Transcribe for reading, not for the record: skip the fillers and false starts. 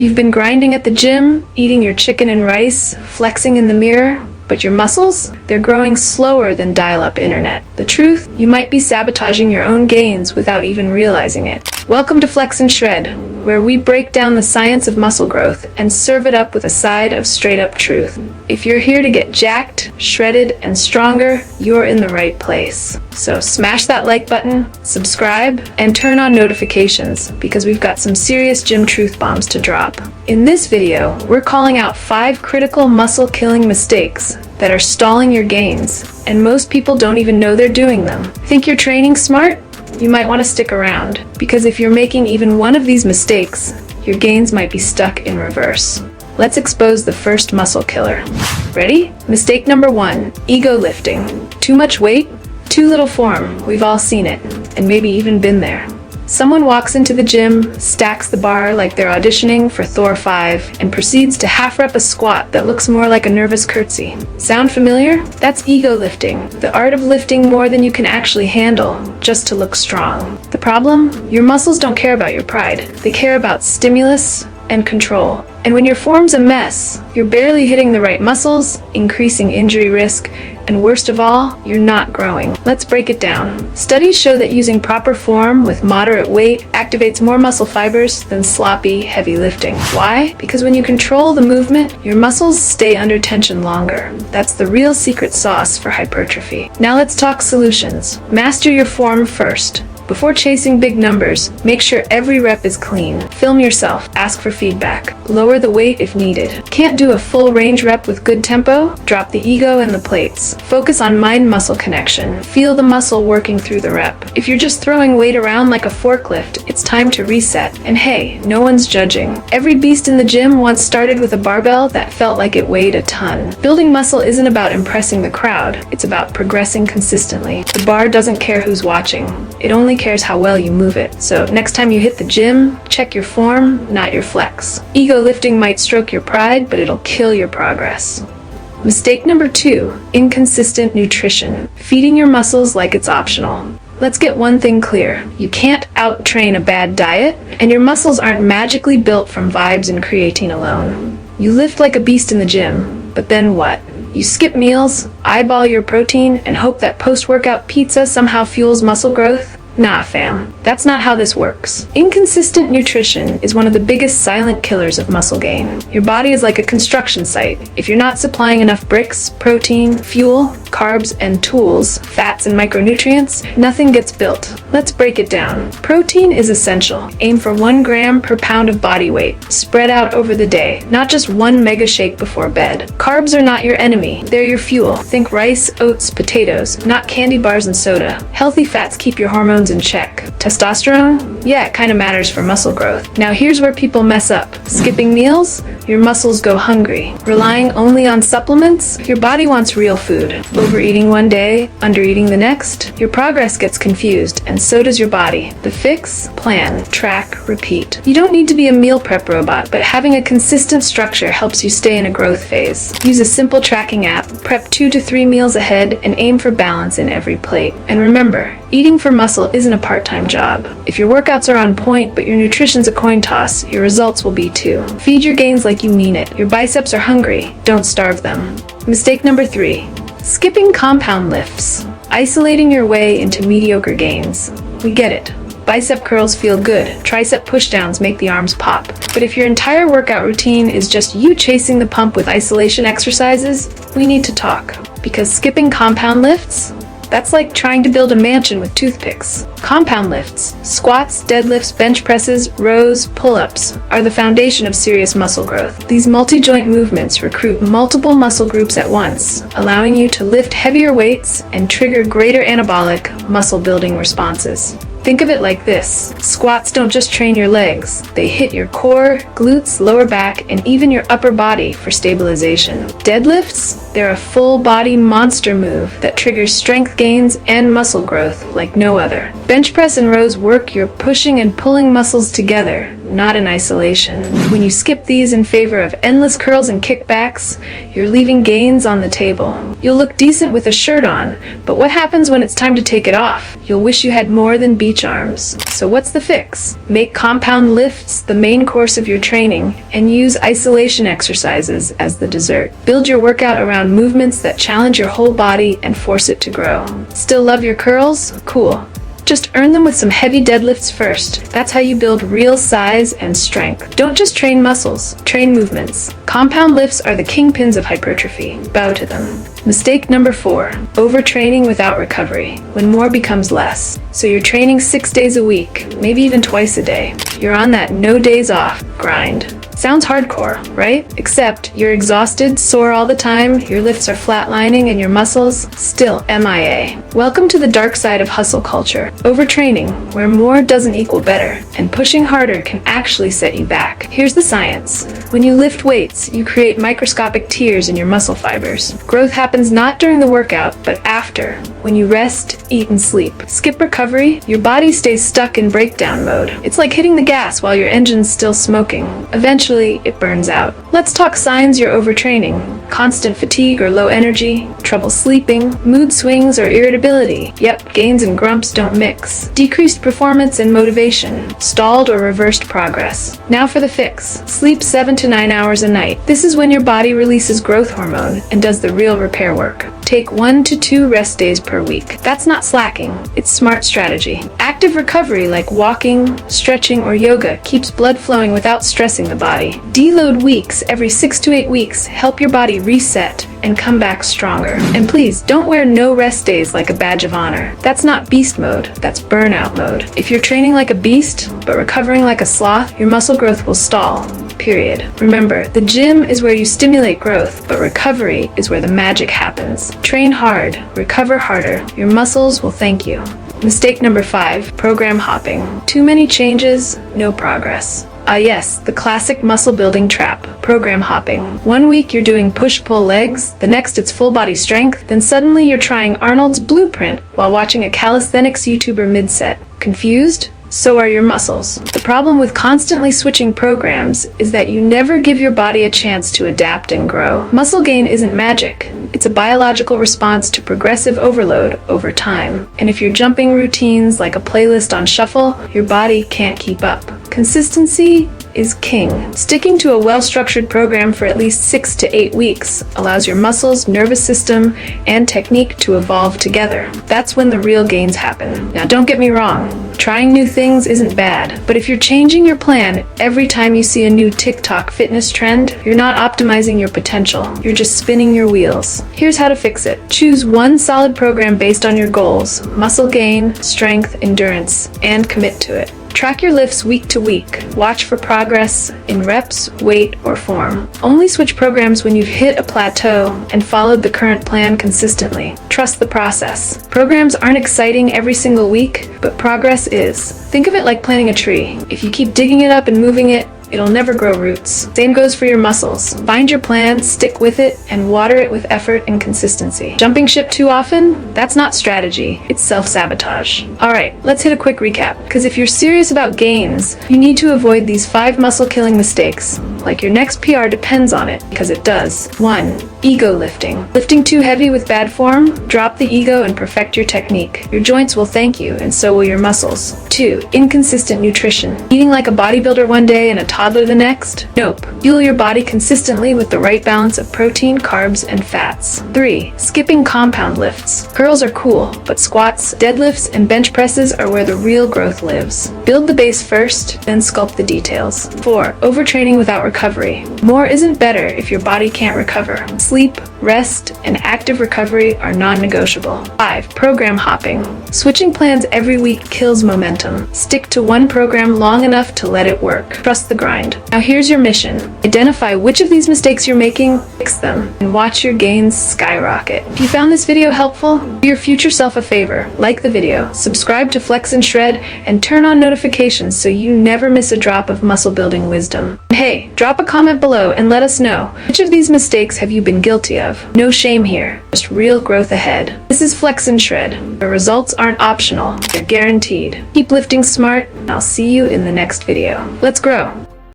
You've been grinding at the gym, eating your chicken and rice, flexing in the mirror, but your muscles? They're growing slower than dial-up internet. The truth? You might be sabotaging your own gains without even realizing it. Welcome to Flex and Shred, where we break down the science of muscle growth and serve it up with a side of straight-up truth. If you're here to get jacked, shredded, and stronger, you're in the right place. So smash that like button, subscribe, and turn on notifications because we've got some serious gym truth bombs to drop. In this video, we're calling out 5 critical muscle-killing mistakes that are stalling your gains, and most people don't even know they're doing them. Think you're training smart? You might want to stick around, because if you're making even one of these mistakes, your gains might be stuck in reverse. Let's expose the first muscle killer. Ready? Mistake number 1, ego lifting. Too much weight, too little form. We've all seen it, and maybe even been there. Someone walks into the gym, stacks the bar like they're auditioning for Thor 5, and proceeds to half-rep a squat that looks more like a nervous curtsy. Sound familiar? That's ego lifting, the art of lifting more than you can actually handle, just to look strong. The problem? Your muscles don't care about your pride. They care about stimulus and control. And when your form's a mess, you're barely hitting the right muscles, increasing injury risk, and worst of all, you're not growing. Let's break it down. Studies show that using proper form with moderate weight activates more muscle fibers than sloppy, heavy lifting. Why? Because when you control the movement, your muscles stay under tension longer. That's the real secret sauce for hypertrophy. Now let's talk solutions. Master your form first. Before chasing big numbers, make sure every rep is clean. Film yourself, ask for feedback. Lower the weight if needed. Can't do a full range rep with good tempo? Drop the ego and the plates. Focus on mind-muscle connection. Feel the muscle working through the rep. If you're just throwing weight around like a forklift, it's time to reset. And hey, no one's judging. Every beast in the gym once started with a barbell that felt like it weighed a ton. Building muscle isn't about impressing the crowd. It's about progressing consistently. The bar doesn't care who's watching. It only cares how well you move it. So next time you hit the gym, check your form, not your flex. Ego lifting might stroke your pride, but it'll kill your progress. Mistake number 2, inconsistent nutrition. Feeding your muscles like it's optional. Let's get one thing clear. You can't out-train a bad diet, and your muscles aren't magically built from vibes and creatine alone. You lift like a beast in the gym, but then what? You skip meals, eyeball your protein, and hope that post-workout pizza somehow fuels muscle growth? Nah, fam. That's not how this works. Inconsistent nutrition is one of the biggest silent killers of muscle gain. Your body is like a construction site. If you're not supplying enough bricks, protein, fuel, carbs, and tools, fats and micronutrients, nothing gets built. Let's break it down. Protein is essential. Aim for 1 gram per pound of body weight, spread out over the day, not just one mega shake before bed. Carbs are not your enemy. They're your fuel. Think rice, oats, potatoes, not candy bars and soda. Healthy fats keep your hormones in check. Testosterone? Yeah, it kind of matters for muscle growth. Now here's where people mess up. Skipping meals? Your muscles go hungry. Relying only on supplements? Your body wants real food. Overeating one day, undereating the next? Your progress gets confused, and so does your body. The fix? Plan, track, repeat. You don't need to be a meal prep robot, but having a consistent structure helps you stay in a growth phase. Use a simple tracking app, prep 2 to 3 meals ahead, and aim for balance in every plate. And remember, eating for muscle isn't a part-time job. If your workouts are on point, but your nutrition's a coin toss, your results will be too. Feed your gains like you mean it. Your biceps are hungry. Don't starve them. Mistake number 3, skipping compound lifts. Isolating your way into mediocre gains. We get it. Bicep curls feel good. Tricep pushdowns make the arms pop. But if your entire workout routine is just you chasing the pump with isolation exercises, we need to talk. Because skipping compound lifts? That's like trying to build a mansion with toothpicks. Compound lifts, squats, deadlifts, bench presses, rows, pull-ups, are the foundation of serious muscle growth. These multi-joint movements recruit multiple muscle groups at once, allowing you to lift heavier weights and trigger greater anabolic, muscle-building responses. Think of it like this. Squats don't just train your legs. They hit your core, glutes, lower back, and even your upper body for stabilization. Deadlifts? They're a full-body monster move that triggers strength gains and muscle growth like no other. Bench press and rows work, you're pushing and pulling muscles together, not in isolation. When you skip these in favor of endless curls and kickbacks, you're leaving gains on the table. You'll look decent with a shirt on, but what happens when it's time to take it off? You'll wish you had more than beach arms. So what's the fix? Make compound lifts the main course of your training and use isolation exercises as the dessert. Build your workout around movements that challenge your whole body and force it to grow. Still love your curls? Cool. Just earn them with some heavy deadlifts first. That's how you build real size and strength. Don't just train muscles, train movements. Compound lifts are the kingpins of hypertrophy. Bow to them. Mistake number 4, overtraining without recovery, when more becomes less. So you're training 6 days a week, maybe even twice a day. You're on that no days off grind. Sounds hardcore, right? Except you're exhausted, sore all the time, your lifts are flatlining, and your muscles still MIA. Welcome to the dark side of hustle culture. Overtraining, where more doesn't equal better, and pushing harder can actually set you back. Here's the science. When you lift weights, you create microscopic tears in your muscle fibers. Growth happens not during the workout, but after, when you rest, eat, and sleep. Skip recovery, your body stays stuck in breakdown mode. It's like hitting the gas while your engine's still smoking. Eventually, it burns out. Let's talk signs you're overtraining. Constant fatigue or low energy, trouble sleeping, mood swings or irritability. Yep, gains and grumps don't mix. Decreased performance and motivation, stalled or reversed progress. Now for the fix. Sleep 7 to 9 hours a night. This is when your body releases growth hormone and does the real repair work. Take 1 to 2 rest days per week. That's not slacking, it's smart strategy. Active recovery like walking, stretching, or yoga keeps blood flowing without stressing the body. Deload weeks every 6 to 8 weeks help your body reset and come back stronger. And please, don't wear no rest days like a badge of honor. That's not beast mode, that's burnout mode. If you're training like a beast, but recovering like a sloth, your muscle growth will stall. Period. Remember, the gym is where you stimulate growth, but recovery is where the magic happens. Train hard, recover harder. Your muscles will thank you. Mistake number 5, program hopping. Too many changes, no progress. Yes, the classic muscle building trap, program hopping. 1 week you're doing push-pull legs, the next it's full body strength, then suddenly you're trying Arnold's blueprint while watching a calisthenics YouTuber mid-set. Confused? So are your muscles. The problem with constantly switching programs is that you never give your body a chance to adapt and grow. Muscle gain isn't magic. It's a biological response to progressive overload over time. And if you're jumping routines like a playlist on shuffle, your body can't keep up. Consistency is king. Sticking to a well-structured program for at least 6 to 8 weeks allows your muscles, nervous system, and technique to evolve together. That's when the real gains happen. Now, don't get me wrong. Trying new things isn't bad, but if you're changing your plan every time you see a new TikTok fitness trend, you're not optimizing your potential. You're just spinning your wheels. Here's how to fix it. Choose one solid program based on your goals, muscle gain, strength, endurance, and commit to it. Track your lifts week to week. Watch for progress in reps, weight, or form. Only switch programs when you've hit a plateau and followed the current plan consistently. Trust the process. Programs aren't exciting every single week, but progress is. Think of it like planting a tree. If you keep digging it up and moving it, it'll never grow roots. Same goes for your muscles. Find your plan, stick with it, and water it with effort and consistency. Jumping ship too often? That's not strategy. It's self-sabotage. Alright, let's hit a quick recap. Because if you're serious about gains, you need to avoid these 5 muscle-killing mistakes. Like your next PR depends on it, because it does. 1. Ego lifting. Lifting too heavy with bad form? Drop the ego and perfect your technique. Your joints will thank you, and so will your muscles. 2. Inconsistent nutrition. Eating like a bodybuilder one day and a toddler the next? Nope. Fuel your body consistently with the right balance of protein, carbs, and fats. 3. Skipping compound lifts. Curls are cool, but squats, deadlifts, and bench presses are where the real growth lives. Build the base first, then sculpt the details. 4. Overtraining without recovery. More isn't better if your body can't recover. Sleep, rest, and active recovery are non-negotiable. 5. Program hopping. Switching plans every week kills momentum. Stick to one program long enough to let it work. Trust the grind. grind. Now here's your mission. Identify which of these mistakes you're making, fix them, and watch your gains skyrocket. If you found this video helpful, do your future self a favor. Like the video, subscribe to Flex and Shred, and turn on notifications so you never miss a drop of muscle building wisdom. And hey, drop a comment below and let us know, which of these mistakes have you been guilty of? No shame here, just real growth ahead. This is Flex and Shred. The results aren't optional, they're guaranteed. Keep lifting smart, and I'll see you in the next video. Let's grow!